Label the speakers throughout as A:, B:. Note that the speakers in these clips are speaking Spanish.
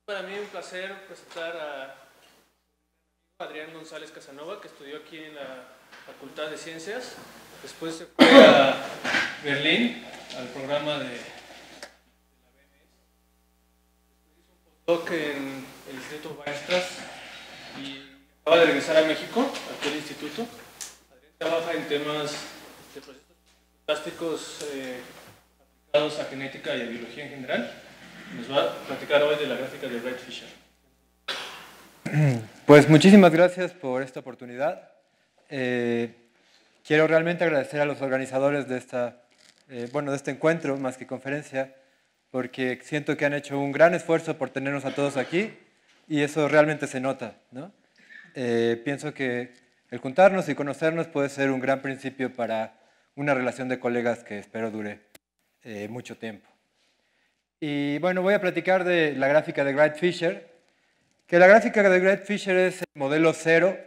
A: Para mí un placer presentar a Adrián González Casanova, que estudió aquí en la Facultad de Ciencias. Después se fue a Berlín, al programa de la BMS. Hizo un postdoc en el Instituto Weierstrass y acaba de regresar a México, aquí al instituto. Adrián trabaja en temas de procesos plásticos aplicados a genética y a biología en general. Nos va a platicar hoy de la gráfica de Wright-Fisher.
B: Pues muchísimas gracias por esta oportunidad. Quiero realmente agradecer a los organizadores de de este encuentro, más que conferencia, porque siento que han hecho un gran esfuerzo por tenernos a todos aquí y eso realmente se nota, ¿no? Pienso que el juntarnos y conocernos puede ser un gran principio para una relación de colegas que espero dure mucho tiempo. Y bueno, voy a platicar de la gráfica de Wright-Fisher, que la gráfica de Wright-Fisher es el modelo cero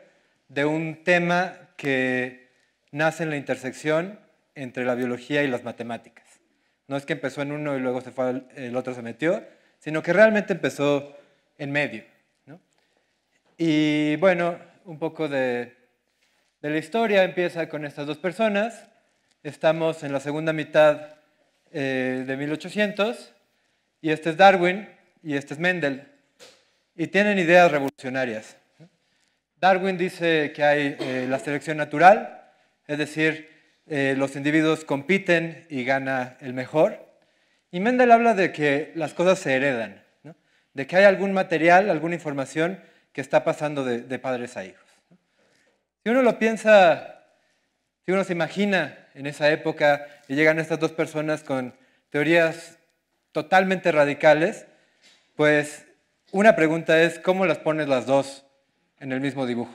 B: de un tema que nace en la intersección entre la biología y las matemáticas. No es que empezó en uno y luego el otro se metió, sino que realmente empezó en medio, ¿no? Y bueno, un poco de la historia empieza con estas dos personas. Estamos en la segunda mitad de 1800, y este es Darwin y este es Mendel. Y tienen ideas revolucionarias. Darwin dice que hay la selección natural, es decir, los individuos compiten y gana el mejor. Y Mendel habla de que las cosas se heredan, ¿no? De que hay algún material, alguna información que está pasando de padres a hijos. Si uno lo piensa, si uno se imagina en esa época y llegan estas dos personas con teorías totalmente radicales, pues una pregunta es ¿cómo las pones las dos en el mismo dibujo?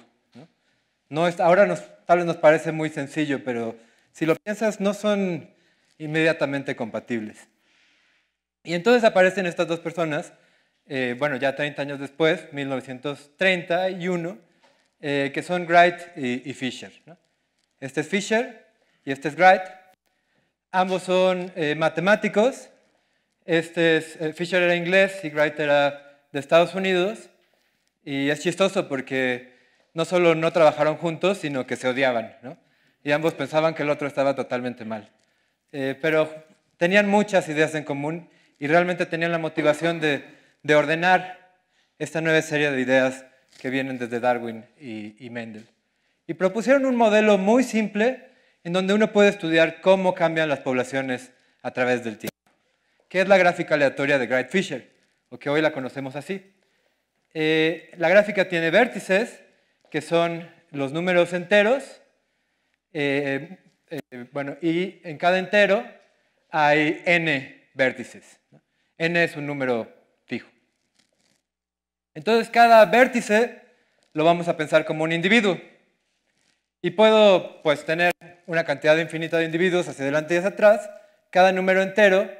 B: Ahora tal vez nos parece muy sencillo, pero si lo piensas no son inmediatamente compatibles. Y entonces aparecen estas dos personas, bueno, ya 30 años después, 1931, que son Wright y Fisher, ¿no? Este es Fisher y este es Wright. Ambos son matemáticos. Fisher era inglés y Wright era de Estados Unidos. Y es chistoso porque no solo no trabajaron juntos, sino que se odiaban, ¿no? Y ambos pensaban que el otro estaba totalmente mal. Pero tenían muchas ideas en común y realmente tenían la motivación de ordenar esta nueva serie de ideas que vienen desde Darwin y Mendel. Y propusieron un modelo muy simple en donde uno puede estudiar cómo cambian las poblaciones a través del tiempo, que es la gráfica aleatoria de Wright-Fisher, o que hoy la conocemos así. La gráfica tiene vértices, que son los números enteros, bueno, y en cada entero hay n vértices, ¿no? N es un número fijo. Entonces, cada vértice lo vamos a pensar como un individuo. Y puedo pues, tener una cantidad infinita de individuos hacia adelante y hacia atrás. Cada número entero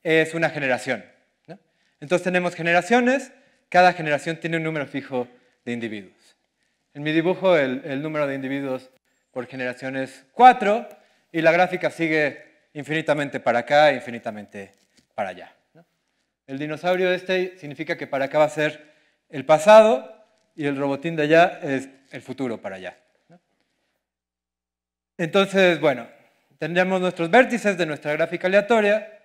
B: es una generación, ¿no? Entonces tenemos generaciones, cada generación tiene un número fijo de individuos. En mi dibujo el número de individuos por generación es 4 y la gráfica sigue infinitamente para acá e infinitamente para allá, ¿no? El dinosaurio significa que para acá va a ser el pasado y el robotín de allá es el futuro para allá, ¿no? Entonces, bueno, tendríamos nuestros vértices de nuestra gráfica aleatoria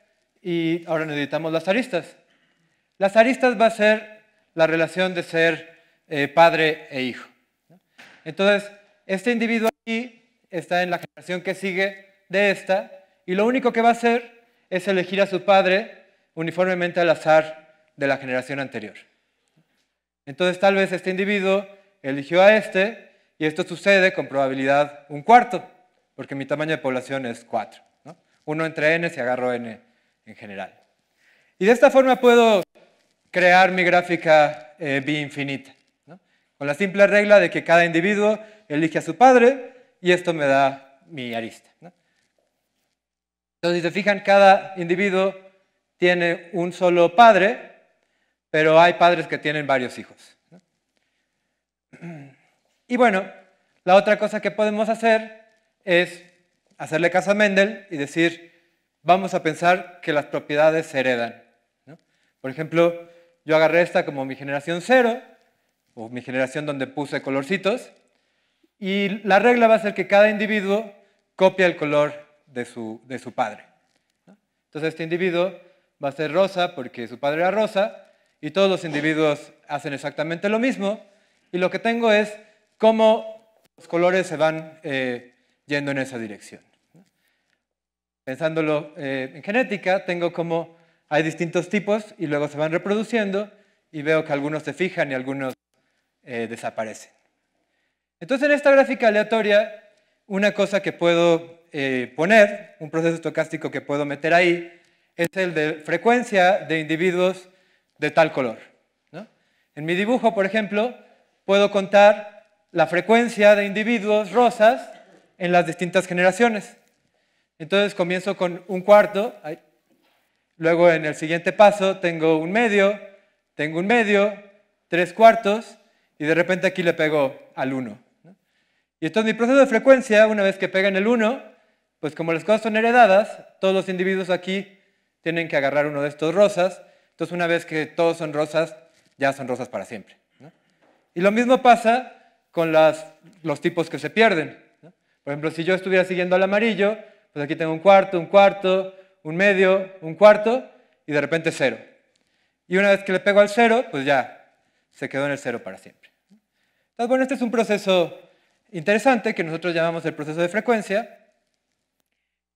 B: y ahora necesitamos las aristas. Las aristas va a ser la relación de ser padre e hijo, ¿no? Entonces, este individuo aquí está en la generación que sigue de esta y lo único que va a hacer es elegir a su padre uniformemente al azar de la generación anterior. Entonces, tal vez este individuo eligió a este y esto sucede con probabilidad 1/4, porque mi tamaño de población es 4, ¿no? 1 entre n si agarro n en general. Y de esta forma puedo crear mi gráfica bi-infinita, ¿no? Con la simple regla de que cada individuo elige a su padre y esto me da mi arista, ¿no? Entonces, si se fijan, cada individuo tiene un solo padre, pero hay padres que tienen varios hijos, ¿no? Y bueno, la otra cosa que podemos hacer es hacerle caso a Mendel y decir, vamos a pensar que las propiedades se heredan, ¿no? Por ejemplo, yo agarré esta como mi generación 0, o mi generación donde puse colorcitos, y la regla va a ser que cada individuo copia el color de su padre. Entonces este individuo va a ser rosa porque su padre era rosa, y todos los individuos hacen exactamente lo mismo, y lo que tengo es cómo los colores se van yendo en esa dirección. Pensándolo en genética, tengo como hay distintos tipos y luego se van reproduciendo y veo que algunos se fijan y algunos desaparecen. Entonces, en esta gráfica aleatoria, una cosa que puedo poner, un proceso estocástico que puedo meter ahí, es el de frecuencia de individuos de tal color, ¿no? En mi dibujo, por ejemplo, puedo contar la frecuencia de individuos rosas en las distintas generaciones. Entonces comienzo con un cuarto, luego en el siguiente paso tengo un medio, 3 cuartos, y de repente aquí le pego al 1. ¿no? Y entonces mi proceso de frecuencia, una vez que pega en el 1, pues como las cosas son heredadas, todos los individuos aquí tienen que agarrar uno de estos rosas, entonces una vez que todos son rosas, ya son rosas para siempre. ¿no? Y lo mismo pasa con los tipos que se pierden. ¿no? Por ejemplo, si yo estuviera siguiendo al amarillo, pues aquí tengo un cuarto, un medio, un cuarto, y de repente 0. Y una vez que le pego al 0, pues ya se quedó en el 0 para siempre. Entonces, bueno, este es un proceso interesante que nosotros llamamos el proceso de frecuencia.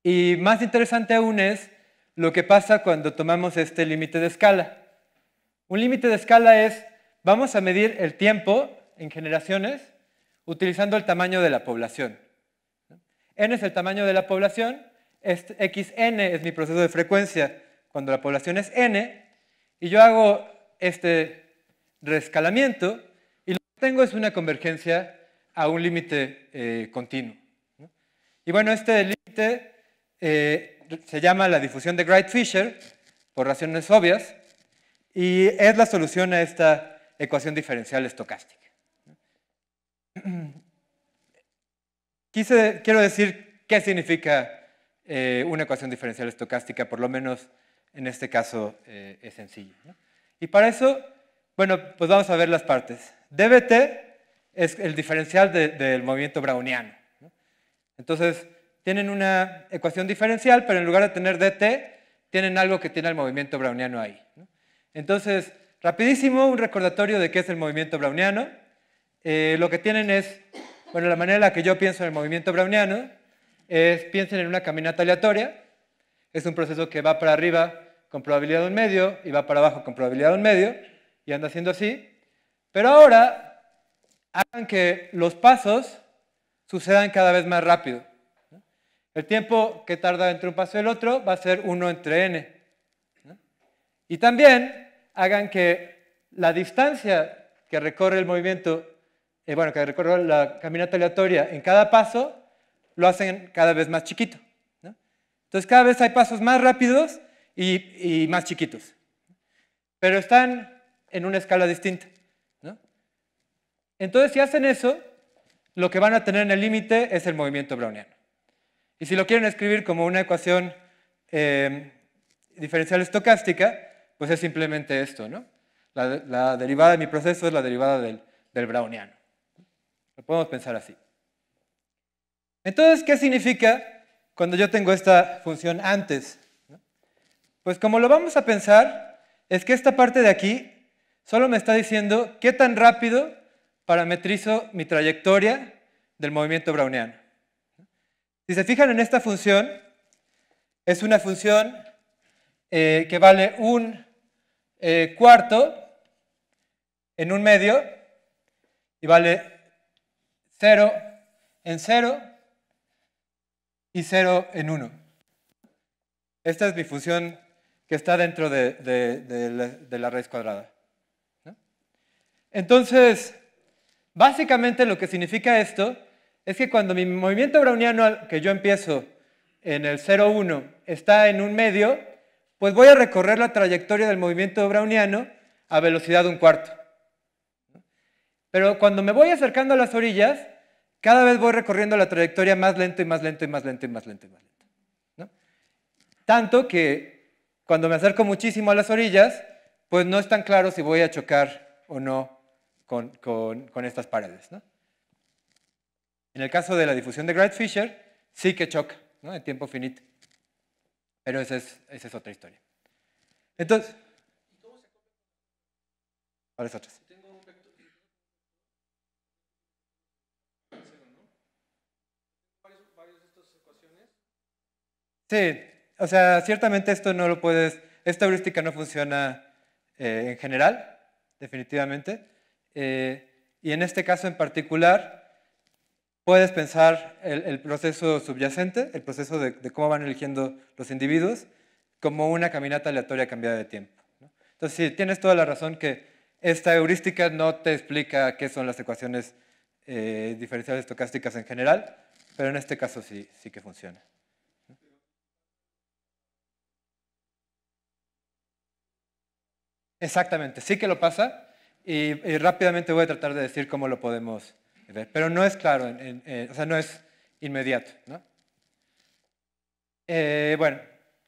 B: Y más interesante aún es lo que pasa cuando tomamos este límite de escala. Un límite de escala es, vamos a medir el tiempo en generaciones utilizando el tamaño de la población. N es el tamaño de la población, xn es mi proceso de frecuencia cuando la población es n, y yo hago este reescalamiento, y lo que tengo es una convergencia a un límite continuo. ¿no? Y bueno, este límite se llama la difusión de Wright-Fisher, por razones obvias, y es la solución a esta ecuación diferencial estocástica. Quiero decir qué significa una ecuación diferencial estocástica, por lo menos en este caso es sencillo. ¿no? Y para eso, bueno, pues vamos a ver las partes. dBt es el diferencial del movimiento browniano. ¿no? Entonces, tienen una ecuación diferencial, pero en lugar de tener dt, tienen algo que tiene el movimiento browniano ahí. ¿no? Entonces, rapidísimo, un recordatorio de qué es el movimiento browniano. Lo que tienen es, bueno, la manera en la que yo pienso en el movimiento browniano es, piensen en una caminata aleatoria. Es un proceso que va para arriba con probabilidad de un medio y va para abajo con probabilidad de un medio y anda haciendo así. Pero ahora, hagan que los pasos sucedan cada vez más rápido. El tiempo que tarda entre un paso y el otro va a ser 1 entre n. Y también hagan que la distancia que recorre el movimiento, que recorre la caminata aleatoria en cada paso, lo hacen cada vez más chiquito. ¿no? Entonces cada vez hay pasos más rápidos y más chiquitos. Pero están en una escala distinta. ¿no? Entonces si hacen eso, lo que van a tener en el límite es el movimiento browniano. Y si lo quieren escribir como una ecuación diferencial estocástica, pues es simplemente esto, ¿no? La derivada de mi proceso es la derivada del browniano. Lo podemos pensar así. Entonces, ¿qué significa cuando yo tengo esta función antes? ¿no? Pues como lo vamos a pensar, es que esta parte de aquí solo me está diciendo qué tan rápido parametrizo mi trayectoria del movimiento browniano. Si se fijan en esta función, es una función que vale un cuarto en un medio y vale 0 en 0 y 0 en 1. Esta es mi función que está dentro de la raíz cuadrada. ¿no? Entonces, básicamente lo que significa esto es que cuando mi movimiento browniano que yo empiezo en el 0,1 está en un medio, pues voy a recorrer la trayectoria del movimiento browniano a velocidad de un cuarto. Pero cuando me voy acercando a las orillas, cada vez voy recorriendo la trayectoria más lento y más lento y más lento y más lento y más lento. ¿no? Tanto que cuando me acerco muchísimo a las orillas, pues no es tan claro si voy a chocar o no con estas paredes, ¿no? En el caso de la difusión de Grace-Fisher, sí que choca, ¿no? En tiempo finito. Pero esa es otra historia. Entonces, ¿cuáles otras? Sí, o sea, ciertamente esto no lo puedes, esta heurística no funciona en general, definitivamente. Y en este caso en particular, puedes pensar el proceso subyacente, el proceso de cómo van eligiendo los individuos, como una caminata aleatoria cambiada de tiempo, ¿no? Entonces, sí, tienes toda la razón que esta heurística no te explica qué son las ecuaciones diferenciales estocásticas en general, pero en este caso sí que funciona. Exactamente, sí que lo pasa y rápidamente voy a tratar de decir cómo lo podemos ver, pero no es claro, o sea, no es inmediato, ¿no? Bueno,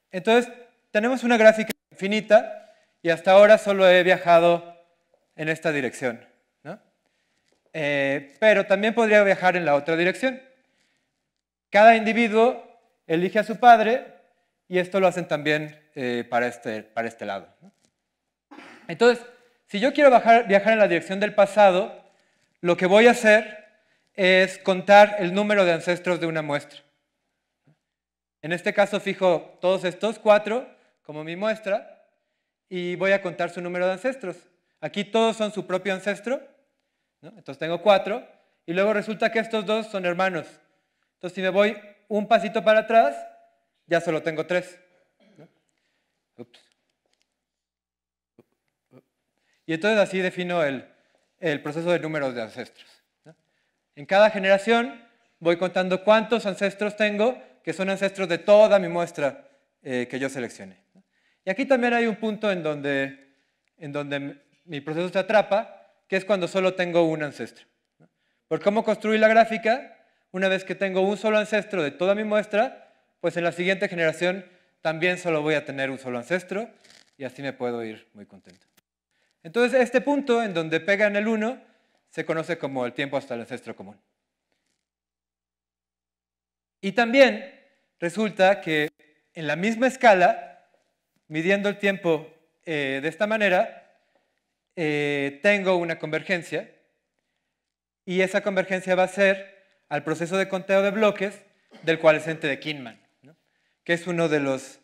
B: entonces tenemos una gráfica infinita y hasta ahora solo he viajado en esta dirección, ¿no? Pero también podría viajar en la otra dirección. Cada individuo elige a su padre y esto lo hacen también para este lado, ¿no? Entonces, si yo quiero viajar en la dirección del pasado, lo que voy a hacer es contar el número de ancestros de una muestra. En este caso fijo todos estos 4 como mi muestra y voy a contar su número de ancestros. Aquí todos son su propio ancestro, ¿no? Entonces tengo 4 y luego resulta que estos 2 son hermanos. Entonces si me voy un pasito para atrás, ya solo tengo 3, ¿no? Ups. Y entonces así defino el proceso de números de ancestros, ¿no? En cada generación voy contando cuántos ancestros tengo, que son ancestros de toda mi muestra que yo seleccioné, ¿no? Y aquí también hay un punto en donde mi proceso se atrapa, que es cuando solo tengo un ancestro, ¿no? Por cómo construí la gráfica, una vez que tengo un solo ancestro de toda mi muestra, pues en la siguiente generación también solo voy a tener un solo ancestro y así me puedo ir muy contento. Entonces, este punto en donde pegan el 1 se conoce como el tiempo hasta el ancestro común. Y también resulta que en la misma escala, midiendo el tiempo de esta manera, tengo una convergencia y esa convergencia va a ser al proceso de conteo de bloques del coalescente de Kinman, ¿no? Que es uno de los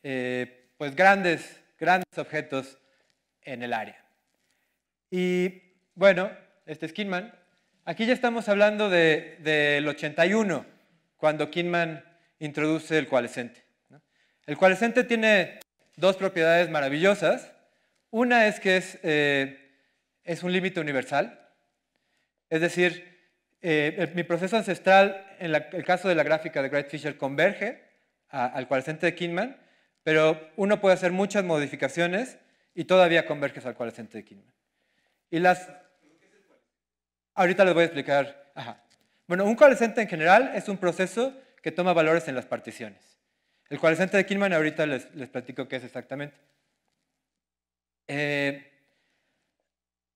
B: pues grandes objetos en el área. Y bueno, este es Kinman. Aquí ya estamos hablando del 81, cuando Kinman introduce el coalescente, ¿no? El coalescente tiene 2 propiedades maravillosas. Una es que es un límite universal, es decir, mi proceso ancestral, en el caso de la gráfica de Grace-Fisher, converge al coalescente de Kinman, pero uno puede hacer muchas modificaciones y todavía converges al coalescente de Kinman. Y ahorita les voy a explicar. Ajá. Bueno, un coalescente en general es un proceso que toma valores en las particiones. El coalescente de Kinman ahorita les platico qué es exactamente.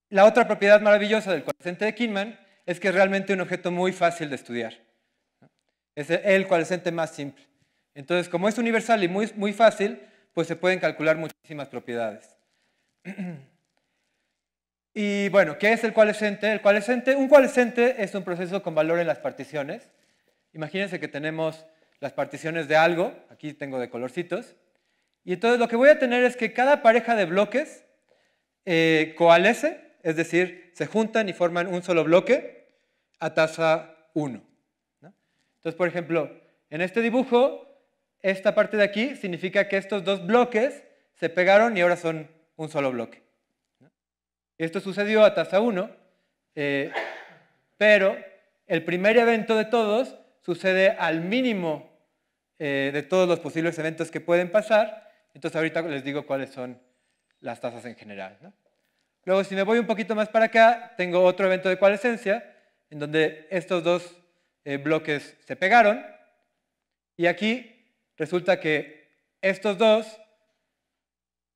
B: La otra propiedad maravillosa del coalescente de Kinman es que es realmente un objeto muy fácil de estudiar, ¿no? Es el coalescente más simple. Entonces, como es universal y muy fácil, pues se pueden calcular muchísimas propiedades. Y bueno, ¿qué es el coalescente? Un coalescente es un proceso con valor en las particiones. Imagínense que tenemos las particiones de algo, aquí tengo de colorcitos, y entonces lo que voy a tener es que cada pareja de bloques coalesce, es decir, se juntan y forman un solo bloque a tasa 1, ¿no? Entonces, por ejemplo, en este dibujo, esta parte de aquí significa que estos 2 bloques se pegaron y ahora son un solo bloque. Esto sucedió a tasa 1, pero el primer evento de todos sucede al mínimo de todos los posibles eventos que pueden pasar. Entonces ahorita les digo cuáles son las tasas en general, ¿no? Luego, si me voy un poquito más para acá, tengo otro evento de coalescencia, en donde estos 2 bloques se pegaron, y aquí resulta que estos 2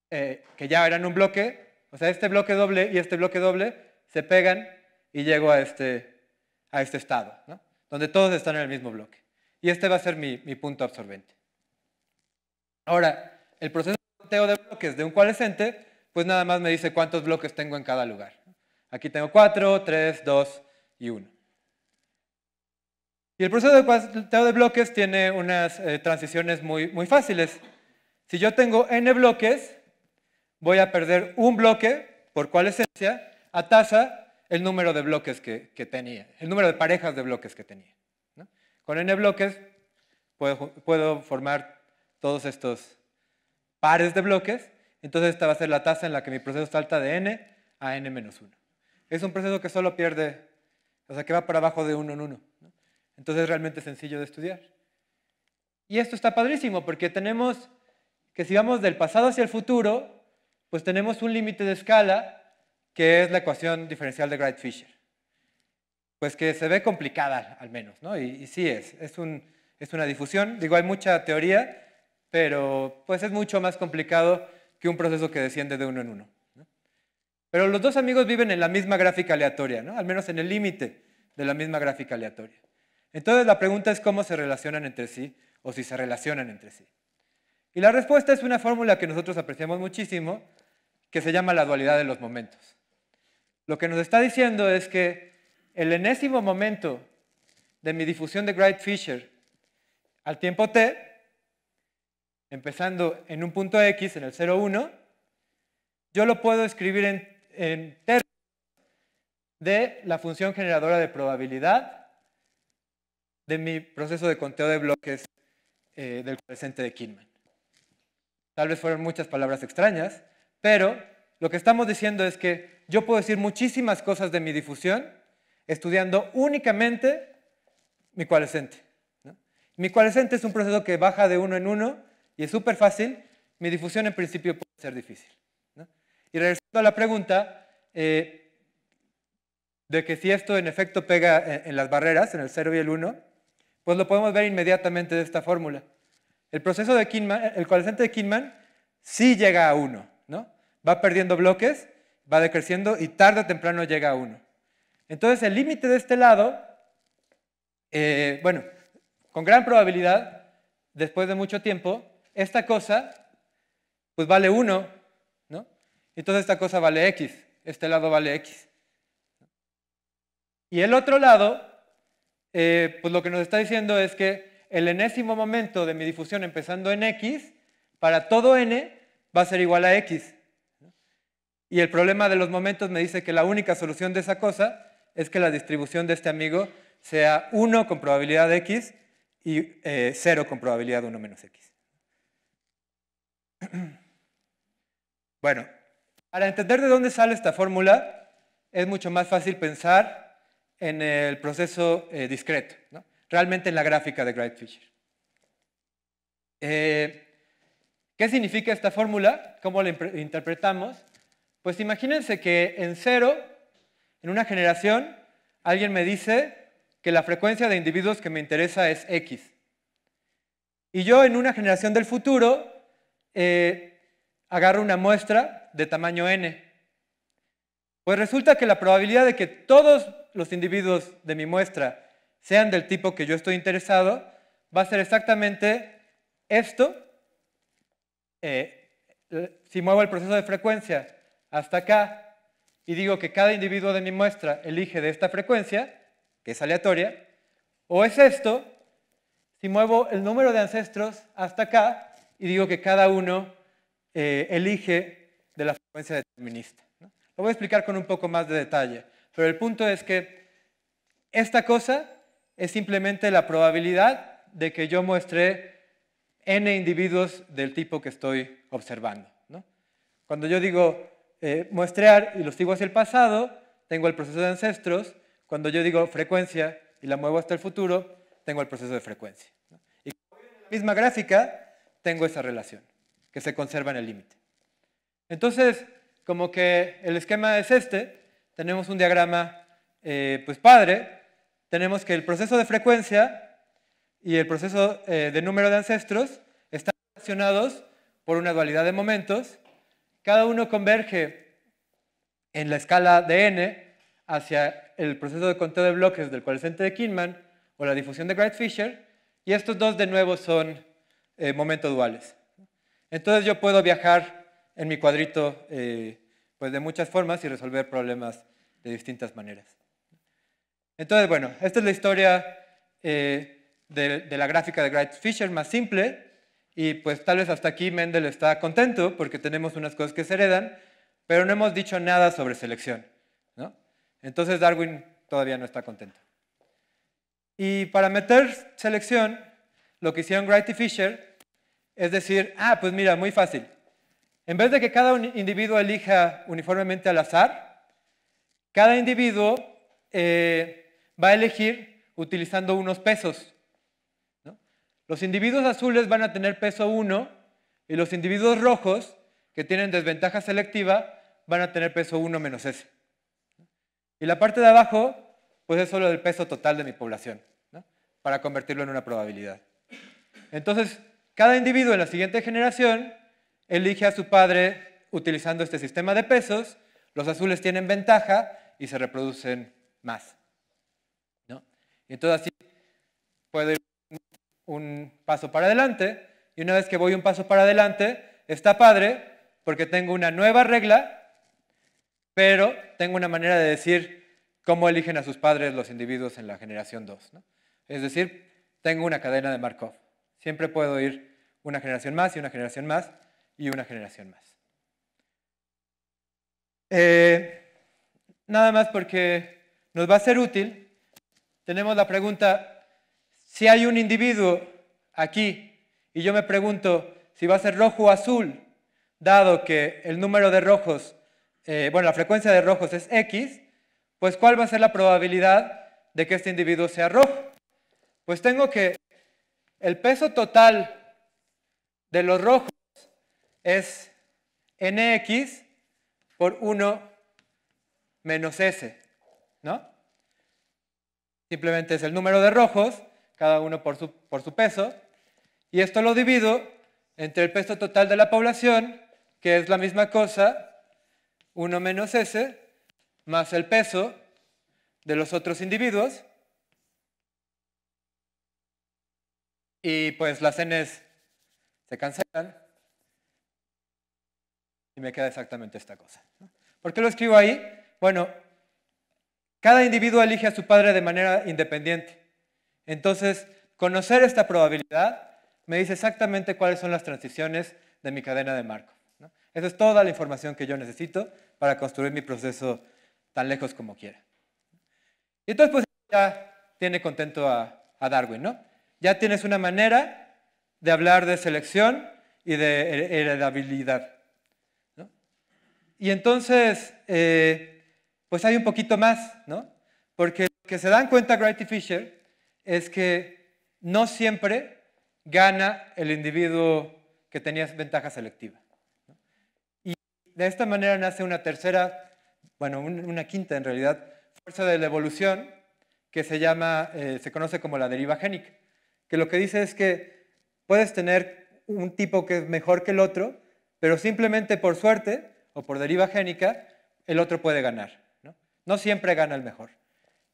B: que ya eran un bloque, o sea, este bloque doble y este bloque doble se pegan y llego a este estado, ¿no? Donde todos están en el mismo bloque. Y este va a ser mi punto absorbente. Ahora, el proceso de conteo de bloques de un coalescente, pues nada más me dice cuántos bloques tengo en cada lugar. Aquí tengo 4, 3, 2 y 1. Y el proceso de conteo de bloques tiene unas transiciones muy fáciles. Si yo tengo n bloques, voy a perder un bloque por coalescencia a tasa el número de bloques que tenía, el número de parejas de bloques que tenía, ¿no? Con n bloques puedo formar todos estos pares de bloques, entonces esta va a ser la tasa en la que mi proceso salta de n a n-1. Es un proceso que solo pierde, o sea, que va para abajo de 1 en 1, ¿no? Entonces es realmente sencillo de estudiar. Y esto está padrísimo porque tenemos que si vamos del pasado hacia el futuro, pues tenemos un límite de escala que es la ecuación diferencial de Wright-Fisher. Pues que se ve complicada al menos, ¿no? Y sí es una difusión. Digo, hay mucha teoría, pero pues es mucho más complicado que un proceso que desciende de 1 en 1, ¿no? Pero los dos amigos viven en la misma gráfica aleatoria, ¿no? Al menos en el límite de la misma gráfica aleatoria. Entonces la pregunta es cómo se relacionan entre sí o si se relacionan entre sí. Y la respuesta es una fórmula que nosotros apreciamos muchísimo, que se llama la dualidad de los momentos. Lo que nos está diciendo es que el enésimo momento de mi difusión de Wright-Fisher al tiempo t, empezando en un punto x, en el 0, 1, yo lo puedo escribir en términos de la función generadora de probabilidad de mi proceso de conteo de bloques del coeficiente de Kinman. Tal vez fueron muchas palabras extrañas, pero lo que estamos diciendo es que yo puedo decir muchísimas cosas de mi difusión estudiando únicamente mi coalescente, ¿no? Mi coalescente es un proceso que baja de 1 en 1 y es súper fácil. Mi difusión en principio puede ser difícil, ¿no? Y regresando a la pregunta de que si esto en efecto pega en las barreras, en el 0 y el 1, pues lo podemos ver inmediatamente de esta fórmula. El proceso de Kinman, el coalescente de Kinman sí llega a 1, ¿no? Va perdiendo bloques, va decreciendo y tarde o temprano llega a 1. Entonces el límite de este lado, bueno, con gran probabilidad, después de mucho tiempo, esta cosa pues vale 1, ¿no? Entonces esta cosa vale x, este lado vale x. Y el otro lado, pues lo que nos está diciendo es que el enésimo momento de mi difusión empezando en x, para todo n va a ser igual a x. Y el problema de los momentos me dice que la única solución de esa cosa es que la distribución de este amigo sea 1 con probabilidad de x y 0 con probabilidad de 1 menos x. Bueno, para entender de dónde sale esta fórmula, es mucho más fácil pensar en el proceso discreto, ¿no? Realmente en la gráfica de Wright-Fisher. ¿Qué significa esta fórmula? ¿Cómo la interpretamos? Pues imagínense que en 0, en una generación, alguien me dice que la frecuencia de individuos que me interesa es x. Y yo en una generación del futuro agarro una muestra de tamaño n. Pues resulta que la probabilidad de que todos los individuos de mi muestra sean del tipo que yo estoy interesado va a ser exactamente esto. Si muevo el proceso de frecuencia hasta acá y digo que cada individuo de mi muestra elige de esta frecuencia, que es aleatoria, o es esto, si muevo el número de ancestros hasta acá y digo que cada uno elige de la frecuencia determinista, ¿no? Lo voy a explicar con un poco más de detalle, pero el punto es que esta cosa es simplemente la probabilidad de que yo muestre n individuos del tipo que estoy observando, ¿no? Cuando yo digo muestrear y lo sigo hacia el pasado, tengo el proceso de ancestros. Cuando yo digo frecuencia y la muevo hasta el futuro, tengo el proceso de frecuencia, ¿no? Y en la misma gráfica tengo esa relación que se conserva en el límite. Entonces, como que el esquema es este, tenemos un diagrama pues padre, tenemos que el proceso de frecuencia y el proceso de número de ancestros están relacionados por una dualidad de momentos cada uno converge en la escala de n hacia el proceso de conteo de bloques del coeficiente de Kinman o la difusión de Wright-Fisher, y estos dos de nuevo son momento duales. Entonces yo puedo viajar en mi cuadrito pues de muchas formas y resolver problemas de distintas maneras. Entonces, bueno, esta es la historia de la gráfica de Wright-Fisher más simple, y pues tal vez hasta aquí Mendel está contento porque tenemos unas cosas que se heredan, pero no hemos dicho nada sobre selección, ¿no? Entonces Darwin todavía no está contento. Y para meter selección, lo que hicieron Wright y Fisher es decir, pues mira, muy fácil. En vez de que cada individuo elija uniformemente al azar, cada individuo va a elegir utilizando unos pesos, ¿no? Los individuos azules van a tener peso 1 y los individuos rojos, que tienen desventaja selectiva, van a tener peso 1 menos S. Y la parte de abajo, pues es solo el peso total de mi población, ¿no? Para convertirlo en una probabilidad. Entonces, cada individuo en la siguiente generación elige a su padre utilizando este sistema de pesos, los azules tienen ventaja y se reproducen más, ¿no? Y entonces así puedo ir un paso para adelante, y una vez que voy un paso para adelante, está padre porque tengo una nueva regla, pero tengo una manera de decir cómo eligen a sus padres los individuos en la generación 2, ¿no? Es decir, tengo una cadena de Markov. Siempre puedo ir una generación más y una generación más y una generación más. Nada más porque nos va a ser útil, tenemos la pregunta, si hay un individuo aquí y yo me pregunto si va a ser rojo o azul, dado que el número de rojos, la frecuencia de rojos es X, pues ¿cuál va a ser la probabilidad de que este individuo sea rojo? Pues tengo que el peso total de los rojos es nx por 1 menos s, ¿no? Simplemente es el número de rojos, cada uno por su peso, y esto lo divido entre el peso total de la población, que es la misma cosa, 1 menos s, más el peso de los otros individuos, y pues las n's se cancelan, y me queda exactamente esta cosa. ¿Por qué lo escribo ahí? Bueno, cada individuo elige a su padre de manera independiente. Entonces, conocer esta probabilidad me dice exactamente cuáles son las transiciones de mi cadena de Markov, ¿no? Esa es toda la información que yo necesito para construir mi proceso tan lejos como quiera. Y entonces, pues ya tiene contento a Darwin, ¿no? Ya tienes una manera de hablar de selección y de heredabilidad, ¿no? Y entonces, pues hay un poquito más, ¿no? Porque lo que se dan cuenta Wright y Fisher es que no siempre gana el individuo que tenía ventaja selectiva, ¿no? Y de esta manera nace una tercera, una quinta en realidad, fuerza de la evolución que se conoce como la deriva génica, que lo que dice es que puedes tener un tipo que es mejor que el otro, pero simplemente por suerte o por deriva génica, el otro puede ganar, ¿no? No siempre gana el mejor.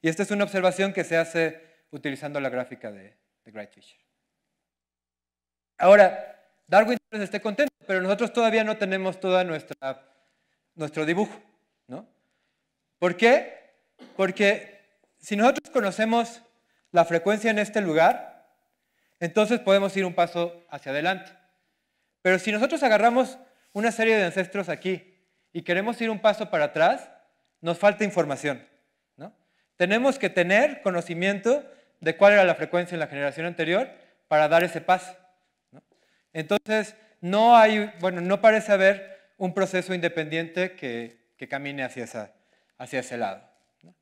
B: Y esta es una observación que se hace utilizando la gráfica de Wright-Fisher. Ahora, Darwin esté contento, pero nosotros todavía no tenemos toda nuestro dibujo, ¿no? ¿Por qué? Porque si nosotros conocemos la frecuencia en este lugar, entonces podemos ir un paso hacia adelante. Pero si nosotros agarramos una serie de ancestros aquí y queremos ir un paso para atrás, nos falta información, ¿no? Tenemos que tener conocimiento de cuál era la frecuencia en la generación anterior para dar ese paso, ¿no? Entonces, no parece haber un proceso independiente que camine hacia ese lado, ¿no?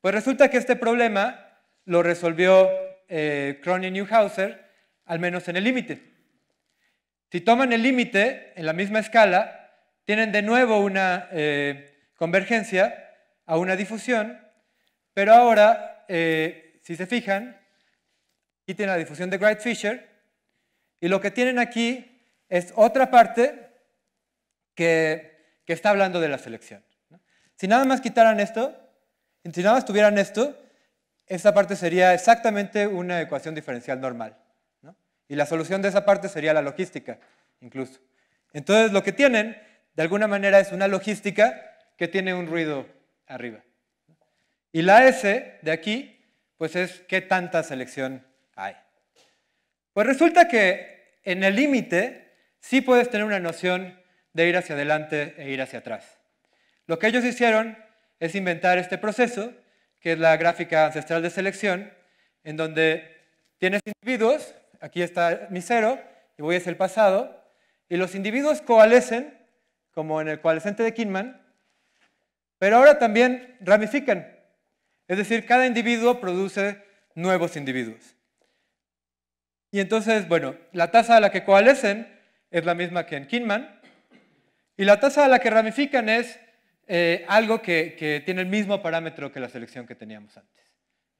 B: Pues resulta que este problema lo resolvió Krohn y Neuhauser, al menos en el límite. Si toman el límite en la misma escala, tienen de nuevo una convergencia a una difusión, pero ahora, si se fijan, aquí tienen la difusión de Wright-Fisher, y lo que tienen aquí es otra parte que está hablando de la selección, ¿no? Si nada más quitaran esto, si nada más tuvieran esto, esta parte sería exactamente una ecuación diferencial normal, ¿no? Y la solución de esa parte sería la logística, incluso. Entonces, lo que tienen, de alguna manera, es una logística que tiene un ruido arriba. Y la S de aquí, pues es qué tanta selección hay. Pues resulta que en el límite sí puedes tener una noción de ir hacia adelante e ir hacia atrás. Lo que ellos hicieron es inventar este proceso, que es la gráfica ancestral de selección, en donde tienes individuos, aquí está mi 0, y voy hacia el pasado, y los individuos coalescen, como en el coalescente de Kinman, pero ahora también ramifican. Es decir, cada individuo produce nuevos individuos. Y entonces, bueno, la tasa a la que coalescen es la misma que en Kinman, y la tasa a la que ramifican es algo que tiene el mismo parámetro que la selección que teníamos antes,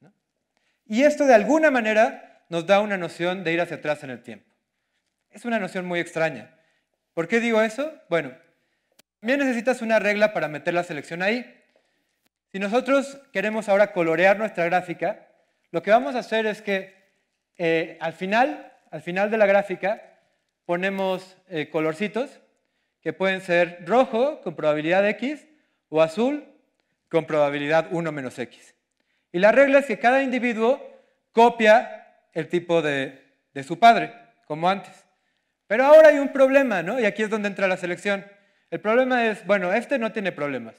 B: ¿no? Y esto de alguna manera nos da una noción de ir hacia atrás en el tiempo. Es una noción muy extraña. ¿Por qué digo eso? Bueno, también necesitas una regla para meter la selección ahí. Si nosotros queremos ahora colorear nuestra gráfica, lo que vamos a hacer es que al final de la gráfica ponemos colorcitos que pueden ser rojo con probabilidad X o azul con probabilidad 1 menos X. Y la regla es que cada individuo copia el tipo de su padre, como antes. Pero ahora hay un problema, ¿no? Y aquí es donde entra la selección. El problema es, bueno, este no tiene problemas.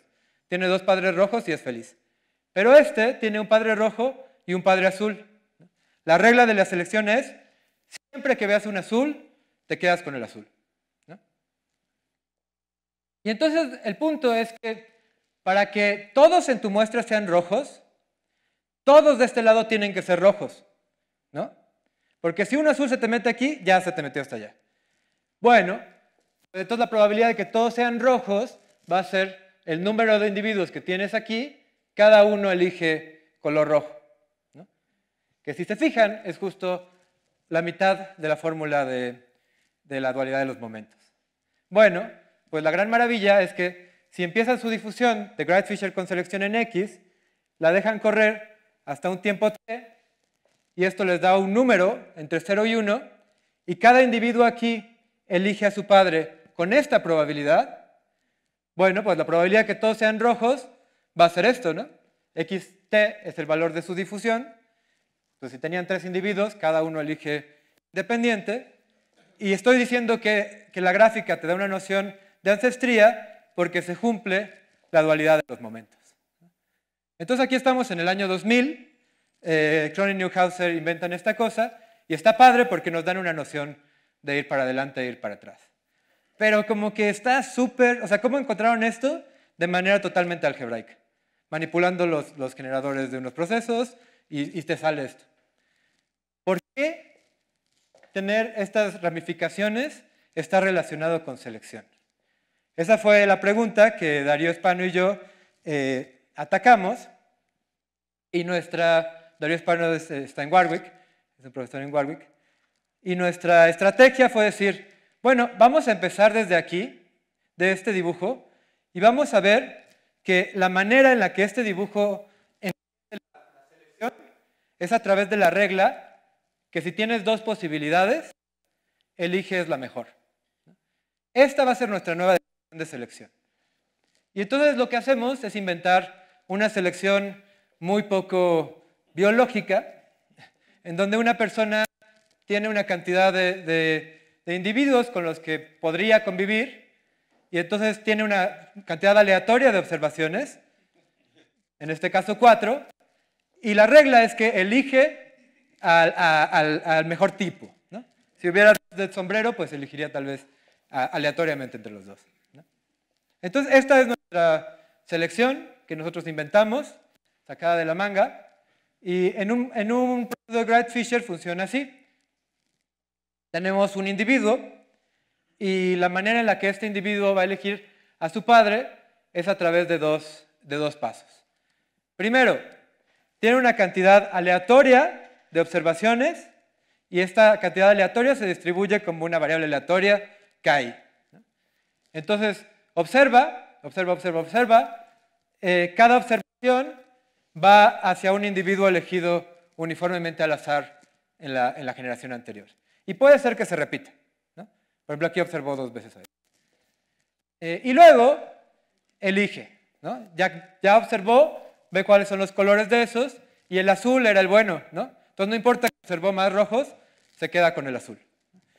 B: Tiene 2 padres rojos y es feliz. Pero este tiene un padre rojo y un padre azul. La regla de la selección es, siempre que veas un azul, te quedas con el azul, ¿no? Y entonces el punto es que para que todos en tu muestra sean rojos, todos de este lado tienen que ser rojos, ¿no? Porque si un azul se te mete aquí, ya se te metió hasta allá. Bueno, entonces la probabilidad de que todos sean rojos va a ser el número de individuos que tienes aquí, cada uno elige color rojo, ¿no? Que si se fijan es justo la mitad de la fórmula de la dualidad de los momentos. Bueno, pues la gran maravilla es que si empiezan su difusión de Grad-Fisher con selección en X, la dejan correr hasta un tiempo t, y esto les da un número entre 0 y 1, y cada individuo aquí elige a su padre con esta probabilidad. Bueno, pues la probabilidad de que todos sean rojos va a ser esto, ¿no? Xt es el valor de su difusión. Entonces, si tenían 3 individuos, cada uno elige independiente. Y estoy diciendo que la gráfica te da una noción de ancestría porque se cumple la dualidad de los momentos. Entonces, aquí estamos en el año 2000. Krohn y Neuhauser inventan esta cosa y está padre porque nos dan una noción de ir para adelante e ir para atrás. Pero como que está súper, o sea, ¿cómo encontraron esto? De manera totalmente algebraica, manipulando los generadores de unos procesos y te sale esto. ¿Por qué tener estas ramificaciones está relacionado con selección? Esa fue la pregunta que Darío Spano y yo atacamos, y Darío Spano está en Warwick, es un profesor en Warwick, y nuestra estrategia fue decir, bueno, vamos a empezar desde aquí, de este dibujo, y vamos a ver que la manera en la que este dibujo entiende la selección es a través de la regla que si tienes 2 posibilidades, eliges la mejor. Esta va a ser nuestra nueva definición de selección. Y entonces lo que hacemos es inventar una selección muy poco biológica, en donde una persona tiene una cantidad de individuos con los que podría convivir, y entonces tiene una cantidad aleatoria de observaciones, en este caso 4, y la regla es que elige al mejor tipo, ¿no? Si hubiera de sombrero, pues elegiría tal vez aleatoriamente entre los dos, ¿no? Entonces, esta es nuestra selección que nosotros inventamos, sacada de la manga, y en un proceso de Grad-Fisher funciona así. Tenemos un individuo y la manera en la que este individuo va a elegir a su padre es a través de dos pasos. Primero, tiene una cantidad aleatoria de observaciones y esta cantidad aleatoria se distribuye como una variable aleatoria KI. Entonces, observa. Cada observación va hacia un individuo elegido uniformemente al azar en la generación anterior. Y puede ser que se repita, ¿no? Por ejemplo, aquí observó 2 veces ahí. Y luego elige, ¿no? Ya observó, ve cuáles son los colores de esos, y el azul era el bueno, ¿no? Entonces no importa que observó más rojos, se queda con el azul.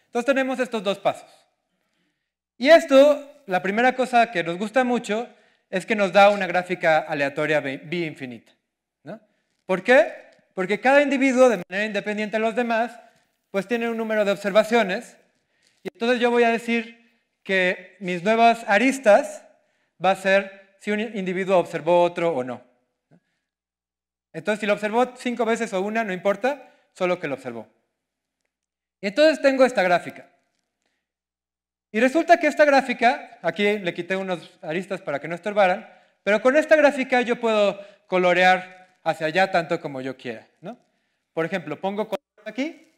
B: Entonces tenemos estos 2 pasos. Y esto, la primera cosa que nos gusta mucho, es que nos da una gráfica aleatoria bi-infinita, ¿no? ¿Por qué? Porque cada individuo, de manera independiente de los demás, pues tiene un número de observaciones, y entonces yo voy a decir que mis nuevas aristas va a ser si un individuo observó otro o no. Entonces, si lo observó 5 veces o una, no importa, solo que lo observó. Y entonces tengo esta gráfica. Y resulta que esta gráfica, aquí le quité unos aristas para que no estorbaran, pero con esta gráfica yo puedo colorear hacia allá tanto como yo quiera, ¿no? Por ejemplo, pongo color aquí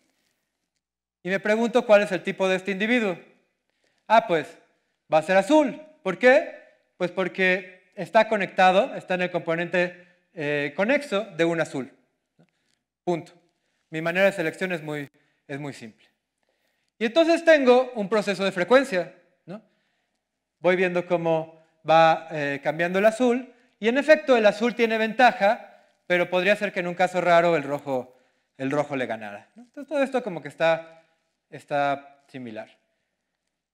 B: y me pregunto cuál es el tipo de este individuo. Ah, pues va a ser azul. ¿Por qué? Pues porque está conectado, está en el componente conexo de un azul. Punto. Mi manera de selección es muy simple. Y entonces tengo un proceso de frecuencia, ¿no? Voy viendo cómo va cambiando el azul, y en efecto el azul tiene ventaja, pero podría ser que en un caso raro el rojo le ganara, ¿no? Entonces todo esto como que está similar.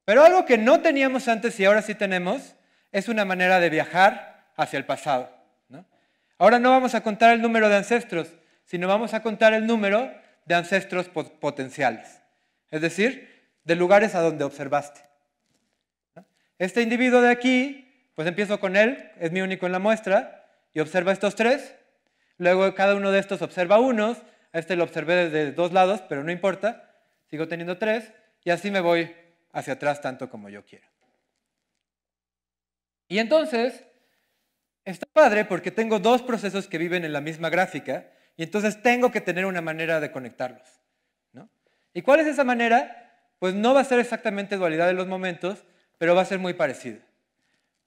B: Pero algo que no teníamos antes y ahora sí tenemos es una manera de viajar hacia el pasado, ¿no? Ahora no vamos a contar el número de ancestros, sino vamos a contar el número de ancestros potenciales. Es decir, de lugares a donde observaste, ¿no? Este individuo de aquí, pues empiezo con él, es mi único en la muestra, y observa estos 3. Luego cada uno de estos observa unos, a este lo observé desde 2 lados, pero no importa, sigo teniendo 3, y así me voy hacia atrás tanto como yo quiera. Y entonces, está padre porque tengo 2 procesos que viven en la misma gráfica, y entonces tengo que tener una manera de conectarlos, ¿no? ¿Y cuál es esa manera? Pues no va a ser exactamente dualidad de los momentos, pero va a ser muy parecida.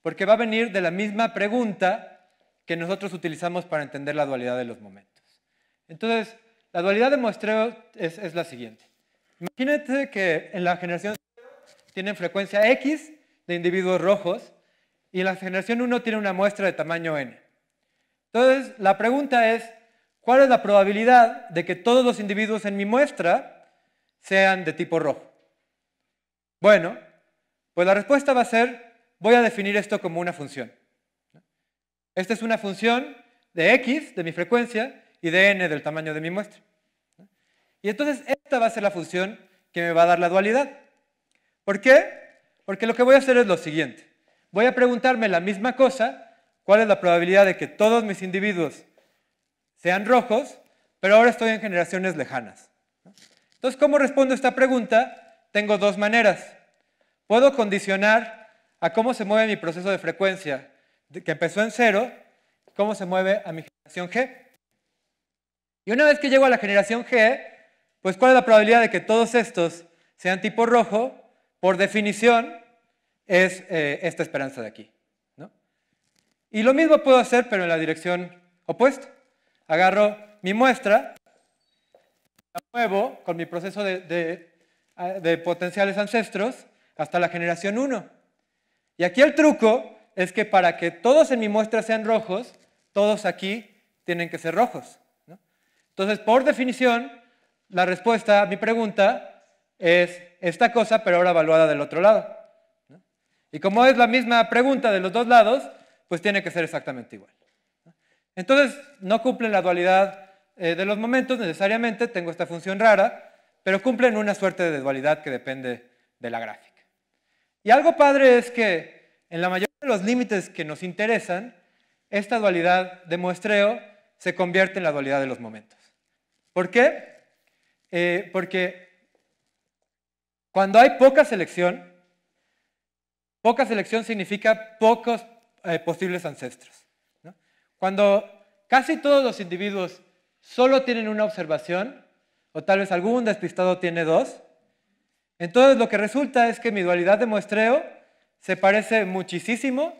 B: Porque va a venir de la misma pregunta que nosotros utilizamos para entender la dualidad de los momentos. Entonces, la dualidad de muestreo es la siguiente. Imagínate que en la generación 0 tienen frecuencia X de individuos rojos y en la generación 1 tiene una muestra de tamaño N. Entonces, la pregunta es, ¿cuál es la probabilidad de que todos los individuos en mi muestra sean de tipo rojo? Bueno, pues la respuesta va a ser, voy a definir esto como una función. Esta es una función de X, de mi frecuencia, y de N, del tamaño de mi muestra. Y entonces esta va a ser la función que me va a dar la dualidad. ¿Por qué? Porque lo que voy a hacer es lo siguiente. Voy a preguntarme la misma cosa, cuál es la probabilidad de que todos mis individuos sean rojos, pero ahora estoy en generaciones lejanas. Entonces, ¿cómo respondo a esta pregunta? Tengo 2 maneras. Puedo condicionar a cómo se mueve mi proceso de frecuencia, que empezó en 0, cómo se mueve a mi generación G. Y una vez que llego a la generación G, pues ¿cuál es la probabilidad de que todos estos sean tipo rojo? Por definición, es esta esperanza de aquí, ¿no? Y lo mismo puedo hacer, pero en la dirección opuesta. Agarro mi muestra, la muevo con mi proceso de potenciales ancestros hasta la generación 1. Y aquí el truco es que para que todos en mi muestra sean rojos, todos aquí tienen que ser rojos, ¿no? Entonces, por definición, la respuesta a mi pregunta es esta cosa, pero ahora evaluada del otro lado, ¿no? Y como es la misma pregunta de los 2 lados, pues tiene que ser exactamente igual, ¿no? Entonces, no cumplen la dualidad de los momentos necesariamente, tengo esta función rara, pero cumplen una suerte de dualidad que depende de la gráfica. Y algo padre es que en la mayoría de los límites que nos interesan, esta dualidad de muestreo se convierte en la dualidad de los momentos. ¿Por qué? Porque cuando hay poca selección significa pocos posibles ancestros, ¿no? Cuando casi todos los individuos solo tienen una observación, o tal vez algún despistado tiene 2, entonces lo que resulta es que mi dualidad de muestreo se parece muchísimo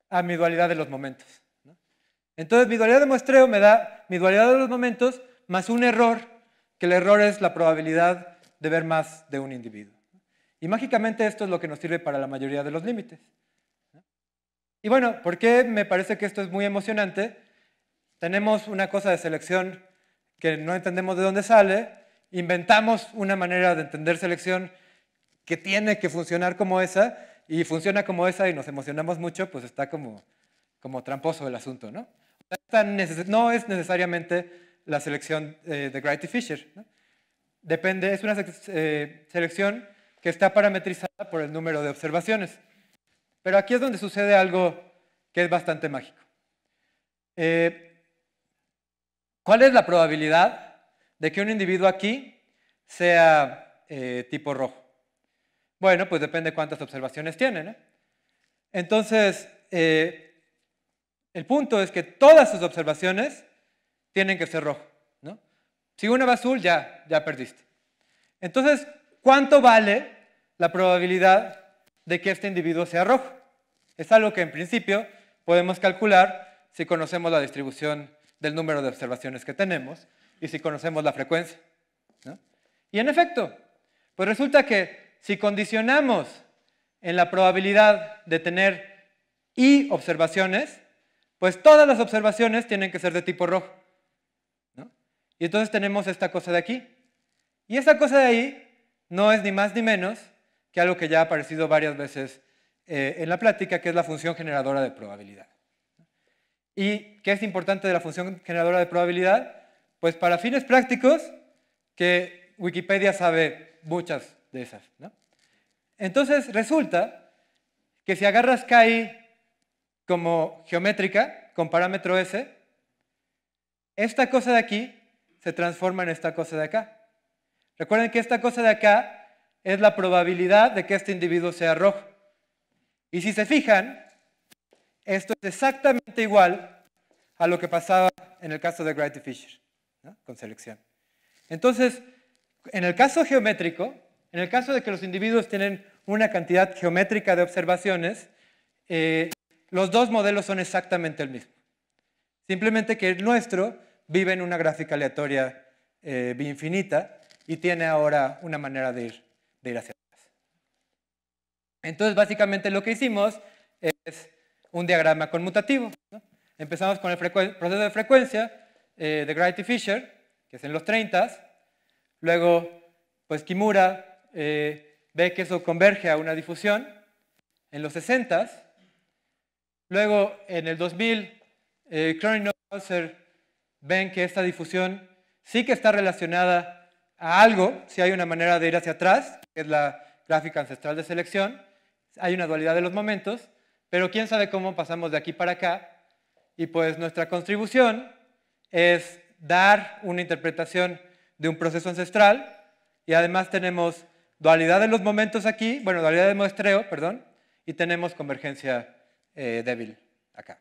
B: a mi dualidad de los momentos, ¿no? Entonces, mi dualidad de muestreo me da mi dualidad de los momentos más un error, que el error es la probabilidad de ver más de un individuo. Y mágicamente esto es lo que nos sirve para la mayoría de los límites. Y bueno, ¿por qué me parece que esto es muy emocionante? Tenemos una cosa de selección que no entendemos de dónde sale, inventamos una manera de entender selección que tiene que funcionar como esa, y funciona como esa y nos emocionamos mucho, pues está como tramposo el asunto, ¿no? No es necesariamente la selección de Grady-Fisher, ¿no? Depende, es una selección que está parametrizada por el número de observaciones. Pero aquí es donde sucede algo que es bastante mágico. ¿Cuál es la probabilidad de que un individuo aquí sea tipo rojo? Bueno, pues depende de cuántas observaciones tiene, ¿no? Entonces, el punto es que todas sus observaciones tienen que ser rojo, ¿no? Si una va azul, ya perdiste. Entonces, ¿cuánto vale la probabilidad de que este individuo sea rojo? Es algo que en principio podemos calcular si conocemos la distribución del número de observaciones que tenemos y si conocemos la frecuencia, ¿no? Y en efecto, pues resulta que si condicionamos en la probabilidad de tener i observaciones, pues todas las observaciones tienen que ser de tipo rojo, ¿no? Y entonces tenemos esta cosa de aquí. Y esta cosa de ahí no es ni más ni menos que algo que ya ha aparecido varias veces en la plática, que es la función generadora de probabilidad. ¿Y qué es importante de la función generadora de probabilidad? Pues para fines prácticos, que Wikipedia sabe muchas de esas, ¿no? Entonces resulta que si agarras KI como geométrica, con parámetro S, esta cosa de aquí se transforma en esta cosa de acá. Recuerden que esta cosa de acá es la probabilidad de que este individuo sea rojo. Y si se fijan, esto es exactamente igual a lo que pasaba en el caso de Grady-Fisher, ¿no? Con selección. Entonces, en el caso geométrico, en el caso de que los individuos tienen una cantidad geométrica de observaciones, los dos modelos son exactamente el mismo. Simplemente que el nuestro vive en una gráfica aleatoria biinfinita y tiene ahora una manera de ir hacia atrás. Entonces, básicamente lo que hicimos es un diagrama conmutativo, ¿no? Empezamos con el proceso de frecuencia de Grady-Fisher, que es en los 30s. Luego, pues Kimura ve que eso converge a una difusión en los 60s. Luego, en el 2000, Krohn y Hauser ven que esta difusión sí que está relacionada a algo, si hay una manera de ir hacia atrás, que es la gráfica ancestral de selección. Hay una dualidad de los momentos, pero quién sabe cómo pasamos de aquí para acá. Y pues nuestra contribución es dar una interpretación de un proceso ancestral, y además tenemos dualidad de los momentos aquí, bueno, dualidad de muestreo, perdón, y tenemos convergencia débil acá.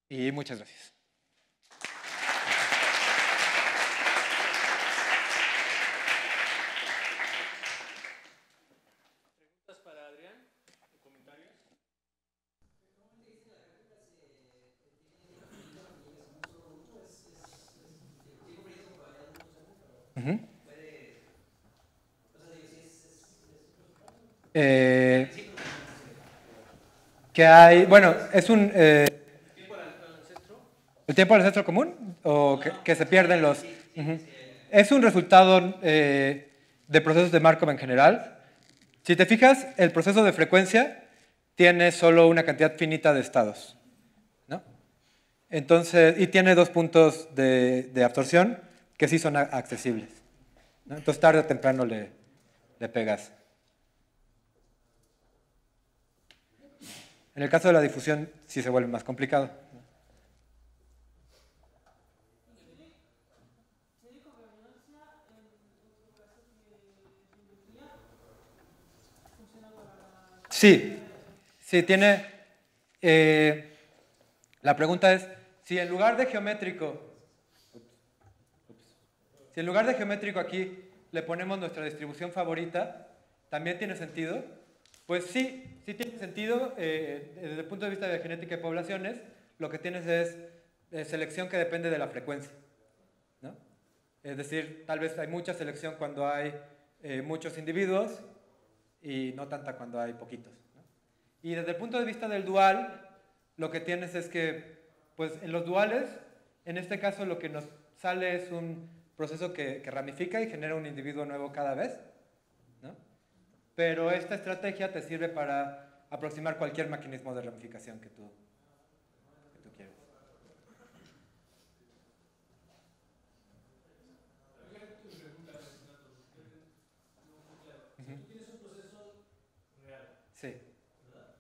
B: Y muchas gracias.
A: ¿Preguntas para Adrián? ¿O comentarios?
B: Que hay, bueno, es un...
A: ¿Tiempo al ancestro?
B: ¿El tiempo del ancestro común? ¿O que se pierden los...? Es un resultado de procesos de Markov en general. Si te fijas, el proceso de frecuencia tiene solo una cantidad finita de estados, ¿no? Entonces, y tiene dos puntos de absorción que sí son accesibles, ¿no? Entonces, tarde o temprano le pegas. En el caso de la difusión, sí se vuelve más complicado. Sí, sí, tiene... la pregunta es, si en lugar de geométrico, aquí le ponemos nuestra distribución favorita, ¿también tiene sentido? Pues Pues sí, sí tiene sentido. Desde el punto de vista de genética de poblaciones, lo que tienes es selección que depende de la frecuencia, ¿no? Es decir, tal vez hay mucha selección cuando hay muchos individuos y no tanta cuando hay poquitos, ¿no? Y desde el punto de vista del dual, lo que tienes es que, pues en los duales, en este caso lo que nos sale es un proceso que ramifica y genera un individuo nuevo cada vez, ¿no? Pero esta estrategia te sirve para aproximar cualquier mecanismo de ramificación que tú quieras.
A: Si tú tienes un proceso real,
B: Sí.
A: ¿verdad?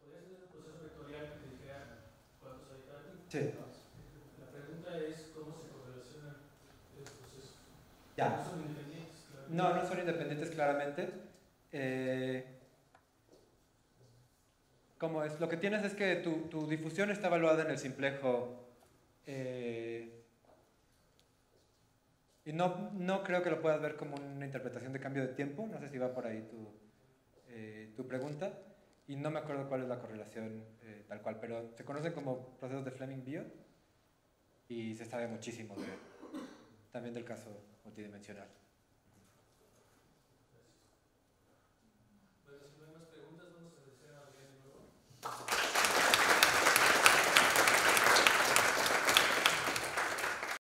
A: Podrías tener un proceso vectorial que te dijera cuántos hay cada tipo.
B: Sí.
A: La pregunta es cómo se correlacionan los procesos.
B: Ya.
A: ¿No son independientes? Claramente.
B: No, no son independientes claramente. ¿Cómo es? Lo que tienes es que tu difusión está evaluada en el simplejo. Y no creo que lo puedas ver como una interpretación de cambio de tiempo. No sé si va por ahí tu pregunta. Y no me acuerdo cuál es la correlación tal cual, pero se conocen como procesos de Fleming-Biot y se sabe muchísimo también del caso multidimensional.